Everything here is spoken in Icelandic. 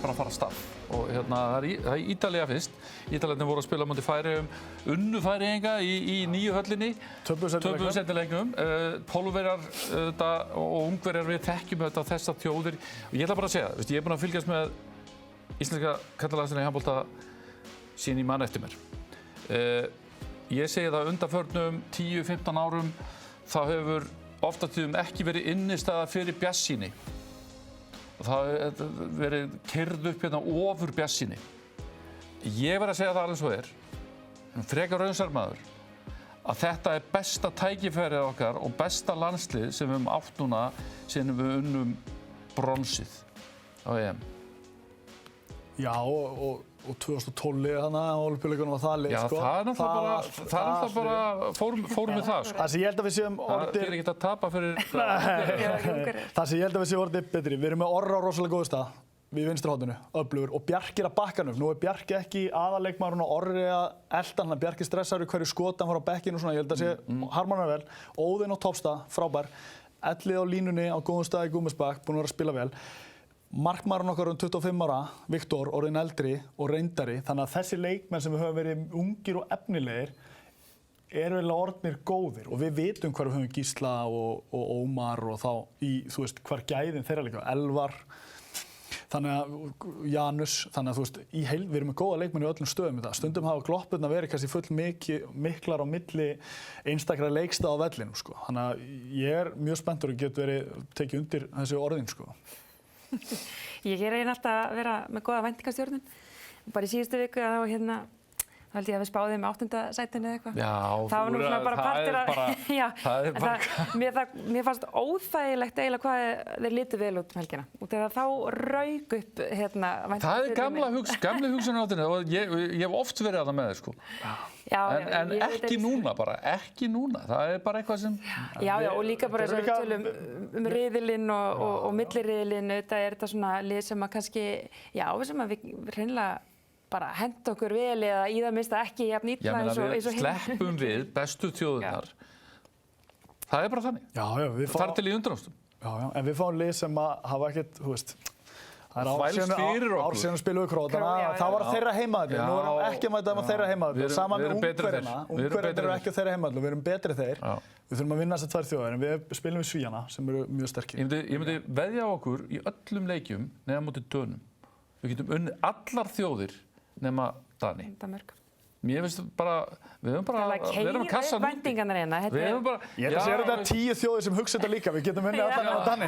bara að fara af stað. Og það er Ítalía fyrst. Ítaljarnir voru að spila á móti Færeyjum, unnu Færeyinga í nýju höllinni. Töpuðu seinni Pólverjar og Ungverjar, við þekkjum þessar þjóðir. Og ég ætla bara að segja, ég er búinn að fylgjast með íslenska karlalandsliðinu í handbolta síðan ég man eftir mér. Ég segi það undanförnum 10-15 árum þá hefur oft á tíðum ekki verið innistæða fyrir bjartsýni. Það hefur verið keyrð upp ofur bjartsýni. Ég verð að segja það alveg svo frekar raunsær maður, að þetta er besta tækifærið okkar og besta landslið sem við höfum átt núna síðan við unnum bronsið á EM. Já, og 2012 þannig að Ólympíuleikunum var það lið, Já, það er náttúrulega bara fórum við það, sko. Það sem ég held að við séum Það er ekki að tapa fyrir... Það sem ég held að við séum orðið betri. Við erum með Orra á rosalega góðu stað við vinstri horninu, öflugur, og Bjarki er að bakkanum. Nú er Bjarki ekki aðalleikmaðurinn og Orri að elda hann. Bjarki stressaður í hverju skoti, hann fór á bekkinn og svona. Ég held að sé harmonar vel. Óðinn á toppstað, frábær. Ellið á línunni á góðum stað í Gúmesbakk, búinn að vera að spila vel. Markmaðurinn okkar 25 ára, Viktor, orðinn eldri og reyndari, þannig að þessi leikmenn sem við höfum verið ungir og efnilegir eru eiginlega orðnir góðir og við vitum hvar við höfum Gísla og Ómar og þá hvar gæðin þeirra líka, Elvar, þannig að Janus, þannig að við erum með góða leikmenn í öllum stöðum í það. Stundum hafa gloppurnar verið kannski full miklar á milli einstakra leikstaða á vellinum, sko. Þannig að ég er mjög spenntur og get verið tekið undir þessi orðin, sko. Ég reyni alltaf að vera með góða væntingastjórnun. Bara í síðustu viku þá held ég að við spáðum 8. sætinu eða eitthvað. Já, það var nú svona bara partur af... Já, mér fannst óþægilegt eiginlega hvað þeir litu vel út helgina. Og þegar þá rauk upp væntingastjórnun. Það er gamli hugsunarháttinu og ég hef oft verið að það með þér, sko. En ekki núna bara, ekki núna. Það er bara eitthvað sem... Já, og líka bara þess að við tölum riðilinn og milliriðilinn, auðvitað er þetta svona lið sem að kannski, já, sem að við hreinlega bara henda okkur vel eða í það minnsta ekki jafn illa eins og við sleppum við bestu þjóðirnar. Það er bara þannig. Já, við þar til í undanúrslitum. Já, en við fáum lið sem að hafa ekkert, það er ár síðan spilum við Króatana, það var þeirra heimavelli. Nú erum við ekki að mæta þeirra heimavelli. Saman með Ungverjana. Ungverjarnir eru ekki á þeirra heimavelli, við erum betri þeir. Við þurfum að vinna þessar tvær þjóðir, en við spilum við Svíana sem eru mjög sterkir. Ég myndi veðja á okkur í öllum leikjum nema móti Dönum. Við getum unnið allar þjóðir nema Dani. Mér finnst bara, við erum á kassanum. Væntingarnar hérna. Ég held að segja þetta 10 þjóðir sem hugsa þetta líka, við getum unnið allar nema Dani.